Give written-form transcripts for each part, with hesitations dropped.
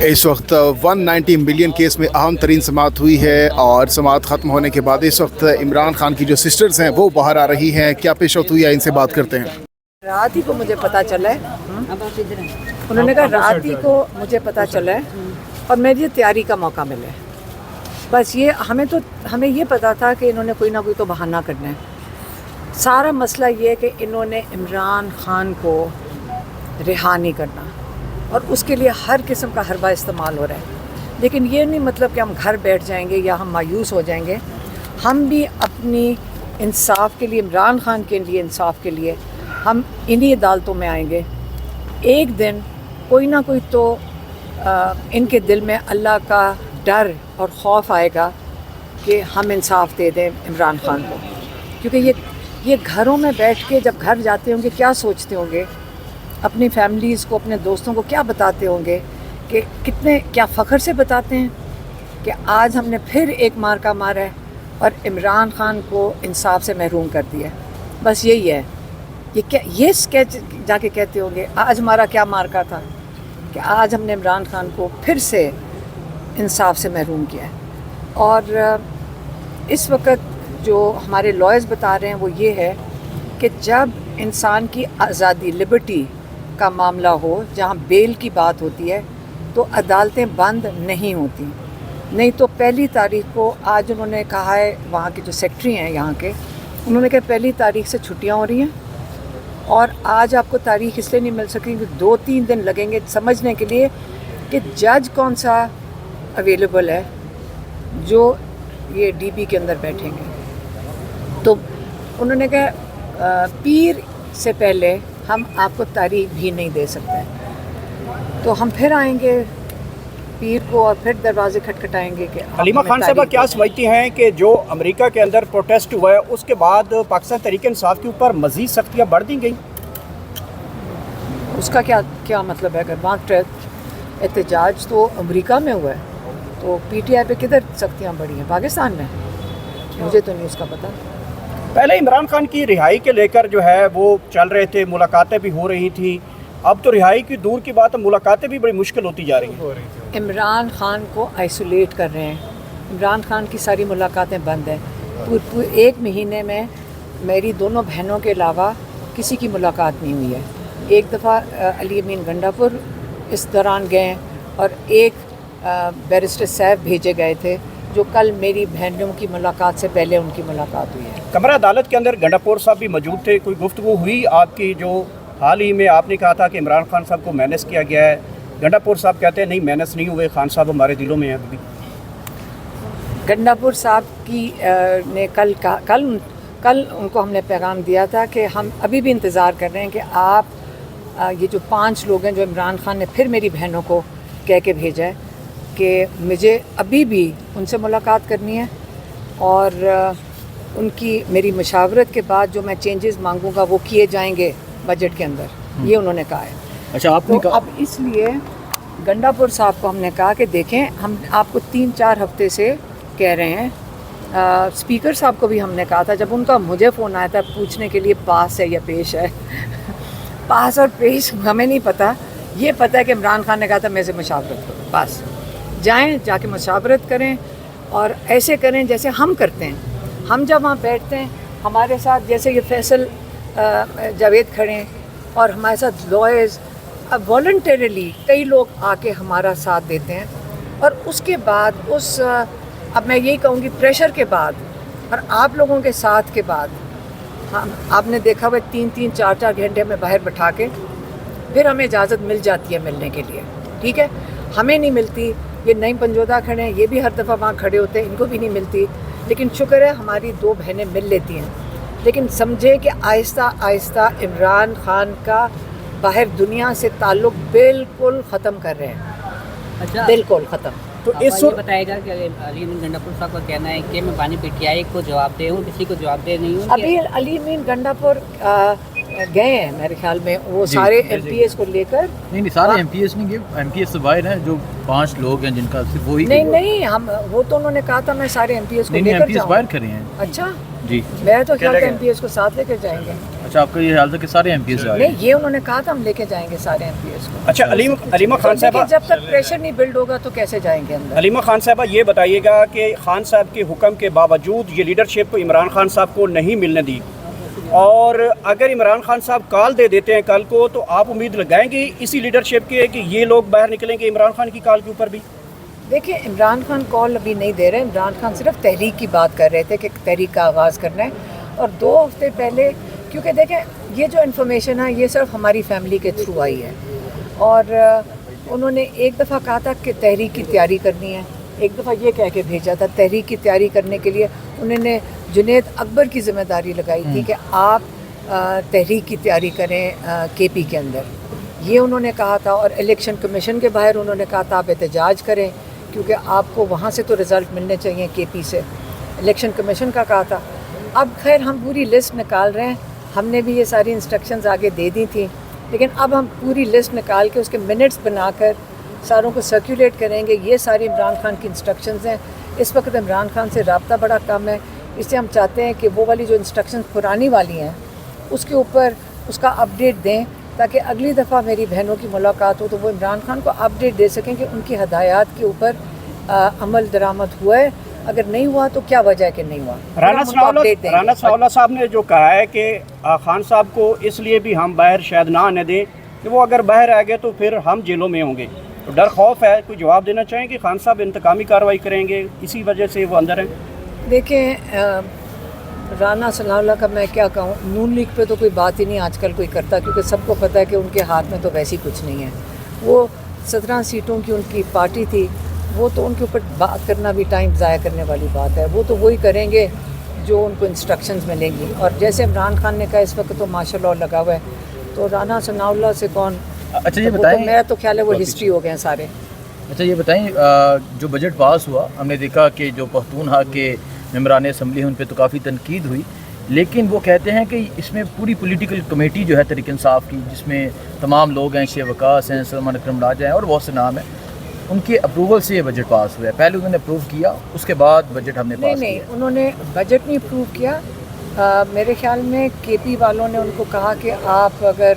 اس وقت 190 million case میں اہم ترین سماعت ہوئی ہے اور سماعت ختم ہونے کے بعد اس وقت عمران خان کی جو سسٹرز ہیں وہ باہر آ رہی ہیں. کیا پیش رفت ہوئی ہے ان سے بات کرتے ہیں. رات ہی کو مجھے پتا چلا ہے, انہوں نے کہا رات ہی کو مجھے پتا چلا ہے اور میری تیاری کا موقع ملا ہے. بس یہ ہمیں یہ پتا تھا کہ انہوں نے کوئی نہ کوئی تو بہانہ کرنا ہے. سارا مسئلہ یہ ہے کہ انہوں نے عمران خان کو رہا نہیں کرنا اور اس کے لیے ہر قسم کا حربہ استعمال ہو رہا ہے. لیکن یہ نہیں مطلب کہ ہم گھر بیٹھ جائیں گے یا ہم مایوس ہو جائیں گے. ہم بھی اپنی انصاف کے لیے, عمران خان کے لیے انصاف کے لیے ہم انہی عدالتوں میں آئیں گے. ایک دن کوئی نہ کوئی تو ان کے دل میں اللہ کا ڈر اور خوف آئے گا کہ ہم انصاف دے دیں عمران خان کو. کیونکہ یہ گھروں میں بیٹھ کے جب گھر جاتے ہوں گے کیا سوچتے ہوں گے, اپنی فیملیز کو, اپنے دوستوں کو کیا بتاتے ہوں گے, کہ کیا فخر سے بتاتے ہیں کہ آج ہم نے پھر ایک مارکا مارا ہے اور عمران خان کو انصاف سے محروم کر دیا. بس یہی ہے. یہ اسکیچ جا کے کہتے ہوں گے آج ہمارا کیا مارکا تھا کہ آج ہم نے عمران خان کو پھر سے انصاف سے محروم کیا ہے. اور اس وقت جو ہمارے لائرز بتا رہے ہیں وہ یہ ہے کہ جب انسان کی آزادی, لبرٹی کا معاملہ ہو, جہاں بیل کی بات ہوتی ہے تو عدالتیں بند نہیں ہوتی. نہیں تو 1 تاریخ کو, آج انہوں نے کہا ہے, وہاں کے جو سیکٹری ہیں یہاں کے, انہوں نے کہا 1 تاریخ سے چھٹیاں ہو رہی ہیں اور آج آپ کو تاریخ اس لیے نہیں مل سکتی کہ 2-3 دن لگیں گے سمجھنے کے لیے کہ جج کون سا اویلیبل ہے جو یہ ڈی بی کے اندر بیٹھیں گے. تو انہوں نے کہا پیر سے پہلے ہم آپ کو تاریخ بھی نہیں دے سکتے. تو ہم پھر آئیں گے پیر کو اور پھر دروازے کھٹکھٹائیں گے. کہ حلیمہ خان صاحبہ کیا سمجھتی ہیں کہ جو امریکہ کے اندر پروٹیسٹ ہوا ہے اس کے بعد پاکستان تحریک انصاف کے اوپر مزید سختیاں بڑھ دی گئیں؟ اس کا کیا مطلب ہے؟ اگر وہاں احتجاج تو امریکہ میں ہوا ہے تو پی ٹی آئی پہ کدھر سختیاں بڑھی ہیں؟ پاکستان میں. مجھے تو نہیں اس کا پتہ. پہلے عمران خان کی رہائی کے لے کر جو ہے وہ چل رہے تھے, ملاقاتیں بھی ہو رہی تھیں. اب تو رہائی کی دور کی بات ہے, ملاقاتیں بھی بڑی مشکل ہوتی جا رہی ہیں. عمران خان کو آئسولیٹ کر رہے ہیں. عمران خان کی ساری ملاقاتیں بند ہیں. 1 مہینے میں میری 2 بہنوں کے علاوہ کسی کی ملاقات نہیں ہوئی ہے. ایک دفعہ علی امین گنڈا پور اس دوران گئے اور ایک بیرسٹر صاحب بھیجے گئے تھے جو کل میری بہنوں کی ملاقات سے پہلے ان کی ملاقات ہوئی ہے. کمرہ عدالت کے اندر گنڈا پور صاحب بھی موجود تھے. کوئی گفتگو ہوئی آپ کی؟ جو حال ہی میں آپ نے کہا تھا کہ عمران خان صاحب کو مینس کیا گیا ہے, گنڈا پور صاحب کہتے ہیں نہیں مینس نہیں ہوئے, خان صاحب ہمارے دلوں میں ہیں ابھی. گنڈا پور صاحب کی نے کل ان کو ہم نے پیغام دیا تھا کہ ہم ابھی بھی انتظار کر رہے ہیں کہ آپ یہ جو 5 لوگ ہیں جو عمران خان نے پھر میری بہنوں کو کہہ کے بھیجا ہے کہ مجھے ابھی بھی ان سے ملاقات کرنی ہے اور ان کی میری مشاورت کے بعد جو میں چینجز مانگوں گا وہ کیے جائیں گے بجٹ کے اندر. یہ انہوں نے کہا ہے. اچھا, آپ نے تو اب اس لیے گنڈا پور صاحب کو ہم نے کہا کہ دیکھیں ہم آپ کو 3-4 ہفتے سے کہہ رہے ہیں. اسپیکر صاحب کو بھی ہم نے کہا تھا جب ان کا مجھے فون آیا تھا پوچھنے کے لیے پاس ہے یا پیش ہے. پاس اور پیش ہمیں نہیں پتہ. یہ پتہ ہے کہ عمران خان نے کہا تھا میرے سے مشاورت کرو. بس جائیں, جا کے مشاورت کریں اور ایسے کریں جیسے ہم کرتے ہیں. ہم جب وہاں بیٹھتے ہیں ہمارے ساتھ جیسے یہ فیصل جاوید کھڑے ہیں اور ہمارے ساتھ لائرز والنٹریلی کئی لوگ آ کے ہمارا ساتھ دیتے ہیں. اور اس کے بعد اب میں یہی کہوں گی پریشر کے بعد اور آپ لوگوں کے ساتھ کے بعد آپ نے دیکھا ہوا 3-3 4-4 گھنٹے ہمیں باہر بٹھا کے پھر ہمیں اجازت مل جاتی ہے ملنے کے لیے. ٹھیک ہے, ہمیں نہیں ملتی. یہ نئی پنجودہ کھڑے ہیں, یہ بھی ہر دفعہ وہاں کھڑے ہوتے ہیں, ان کو بھی نہیں ملتی. لیکن شکر ہے ہماری 2 بہنیں مل لیتی ہیں. لیکن سمجھے کہ آہستہ آہستہ عمران خان کا باہر دنیا سے تعلق بالکل ختم کر رہے ہیں. اچھا, بالکل ختم. تو اس یہ بتائے گا کہ علی امین گنڈا پور صاحب کا کہنا ہے کہ میں بانی پی ٹی آئی کو جواب دے ہوں, کسی کو جواب دے نہیں ہوں. ابھی علی امین گنڈا پور گئے ہیں میرے خیال میں, وہ سارے ایم پی ایس کو لے کر. نہیں سارے ایم پی ایس نہیں گئے, ایم پی ایس سے باہر ہیں جو 5 لوگ ہیں جن کا صرف وہی. نہیں وہ تو انہوں نے کہا تھا میں سارے ایم پی ایس کو لے کر جاؤں. باہر کھڑے ہیں. اچھا, جی میرا تو خیال تھا MPs کو ساتھ لے کے جائیں گے. اچھا آپ کا یہ خیال تھا کہ سارے MPs آ نہیں, یہ انہوں نے کہا تھا ہم لے کے جائیں گے سارے MPs کو. اچھا علیمہ خان صاحبہ, جب تک پریشر نہیں بلڈ ہوگا تو کیسے جائیں گے اندر. علیمہ خان صاحبہ یہ بتائیے گا کہ خان صاحب کے حکم کے باوجود یہ لیڈرشپ عمران خان صاحب کو نہیں ملنے دی, اور اگر عمران خان صاحب کال دے دیتے ہیں کل کو, تو آپ امید لگائیں گے اسی لیڈرشپ کے کہ یہ لوگ باہر نکلیں گے عمران خان کی کال کے اوپر بھی؟ دیکھیں, عمران خان کال ابھی نہیں دے رہے. عمران خان صرف تحریک کی بات کر رہے تھے کہ تحریک کا آغاز کرنا ہے. اور 2 ہفتے پہلے, کیونکہ دیکھیں یہ جو انفارمیشن ہے یہ صرف ہماری فیملی کے تھرو آئی ہے, اور انہوں نے ایک دفعہ کہا تھا کہ تحریک کی تیاری کرنی ہے, ایک دفعہ یہ کہہ کے بھیجا تھا. تحریک کی تیاری کرنے کے لیے انہوں نے جنید اکبر کی ذمہ داری لگائی تھی کہ آپ تحریک کی تیاری کریں KP کے اندر, یہ انہوں نے کہا تھا. اور الیکشن کمیشن کے باہر انہوں نے کہا تھا آپ احتجاج کریں, کیونکہ آپ کو وہاں سے تو رزلٹ ملنے چاہیے KP سے. الیکشن کمیشن کا کہا تھا. اب خیر ہم پوری لسٹ نکال رہے ہیں, ہم نے بھی یہ ساری انسٹرکشنز آگے دے دی تھیں, لیکن اب ہم پوری لسٹ نکال کے اس کے منٹس بنا کر ساروں کو سرکولیٹ کریں گے. یہ ساری عمران خان کی انسٹرکشنز ہیں. اس وقت عمران خان سے رابطہ بڑا کم ہے, اس سے ہم چاہتے ہیں کہ وہ والی جو انسٹرکشنز پرانی والی ہیں اس کے اوپر اس کا اپڈیٹ دیں, تاکہ اگلی دفعہ میری بہنوں کی ملاقات ہو تو وہ عمران خان کو اپڈیٹ دے سکیں کہ ان کی ہدایات کے اوپر عمل درآمد ہوا ہے, اگر نہیں ہوا تو کیا وجہ ہے کہ نہیں ہوا. رانا ثناءاللہ صاحب نے جو کہا ہے کہ خان صاحب کو اس لیے بھی ہم باہر شاید نہ آنے دیں کہ وہ اگر باہر آ گئے تو پھر ہم جیلوں میں ہوں گے, تو ڈر خوف ہے. کوئی جواب دینا چاہیں کہ خان صاحب انتقامی کارروائی کریں گے اسی وجہ سے وہ اندر ہیں؟ دیکھیں, رانا ثناءاللہ کا میں کیا کہوں, نون لیگ پہ تو کوئی بات ہی نہیں آج کل کوئی کرتا, کیونکہ سب کو پتہ ہے کہ ان کے ہاتھ میں تو ویسی کچھ نہیں ہے. وہ 17 سیٹوں کی ان کی پارٹی تھی, وہ تو ان کے اوپر بات کرنا بھی ٹائم ضائع کرنے والی بات ہے. وہ تو وہی کریں گے جو ان کو انسٹرکشنز ملیں گی. اور جیسے عمران خان نے کہا اس وقت تو ماشاء اللہ لگا ہوا ہے, تو رانا ثناءاللہ سے کون, اچھا یہ بتائیں, میرا تو خیال ہے وہ ہسٹری ہو گئے ہیں سارے. اچھا یہ بتائیں, جو بجٹ پاس ہوا ہم نے دیکھا کہ جو پختونخوا کے ممبران اسمبلی ہیں ان پہ تو کافی تنقید ہوئی, لیکن وہ کہتے ہیں کہ اس میں پوری پولیٹیکل کمیٹی جو ہے تحریک انصاف کی, جس میں تمام لوگ ہیں, شیخ وقاص ہیں, سلمان اکرم راجہ ہیں اور بہت سے نام ہیں, ان کے اپروول سے یہ بجٹ پاس ہوا ہے. پہلے انہوں نے اپروو کیا, اس کے بعد بجٹ ہم نے پاس نہیں, کیا. انہوں نے بجٹ نہیں اپروو کیا. میرے خیال میں KP والوں نے ان کو کہا کہ آپ اگر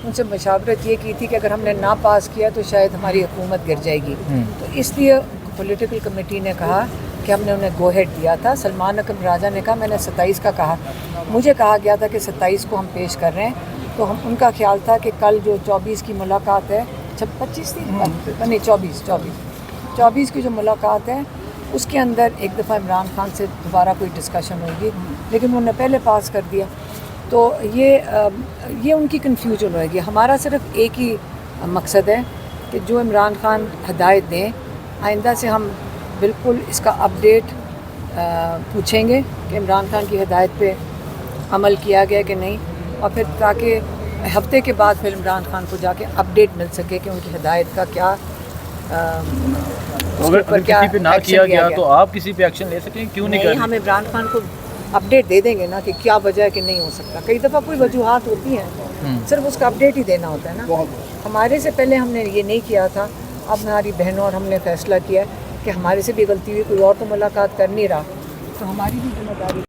ان سے مشاورت یہ کی تھی کہ اگر ہم نے نہ پاس کیا تو شاید ہماری حکومت گر جائے گی, تو اس لیے پولیٹیکل کمیٹی نے کہا کہ ہم نے انہیں گو ہیڈ دیا تھا. سلمان اکرم راجہ نے کہا میں نے 27 کا کہا, مجھے کہا گیا تھا کہ 27 کو ہم پیش کر رہے ہیں, تو ہم ان کا خیال تھا کہ کل جو 24 کی ملاقات ہے, 25 تھی نہیں 24 کی جو ملاقات ہے اس کے اندر ایک دفعہ عمران خان سے دوبارہ کوئی ڈسکشن ہوگی, لیکن انہوں نے پہلے پاس کر دیا. تو یہ ان کی کنفیوژن ہوئے گی. ہمارا صرف ایک ہی مقصد ہے کہ جو عمران خان ہدایت دیں, آئندہ سے ہم بالکل اس کا اپڈیٹ پوچھیں گے کہ عمران خان کی ہدایت پہ عمل کیا گیا کہ نہیں, اور پھر تاکہ ہفتے کے بعد پھر عمران خان کو جا کے اپڈیٹ مل سکے کہ ان کی ہدایت کا کیا اگر کسی پہ نہ کیا گیا تو آپ کسی پہ ایکشن لے سکیں, کیوں نہیں کریں؟ ہم عمران خان کو اپڈیٹ دے دیں گے نا کہ کیا وجہ ہے کہ نہیں ہو سکتا. کئی دفعہ کوئی وجوہات ہوتی ہیں, صرف اس کا اپڈیٹ ہی دینا ہوتا ہے نا. ہمارے سے پہلے ہم نے یہ نہیں کیا تھا, اب ہماری بہنوں اور ہم نے فیصلہ کیا کہ ہمارے سے بھی غلطی ہوئی, کوئی اور تو ملاقات کر نہیں رہا, تو ہماری بھی ذمہ داری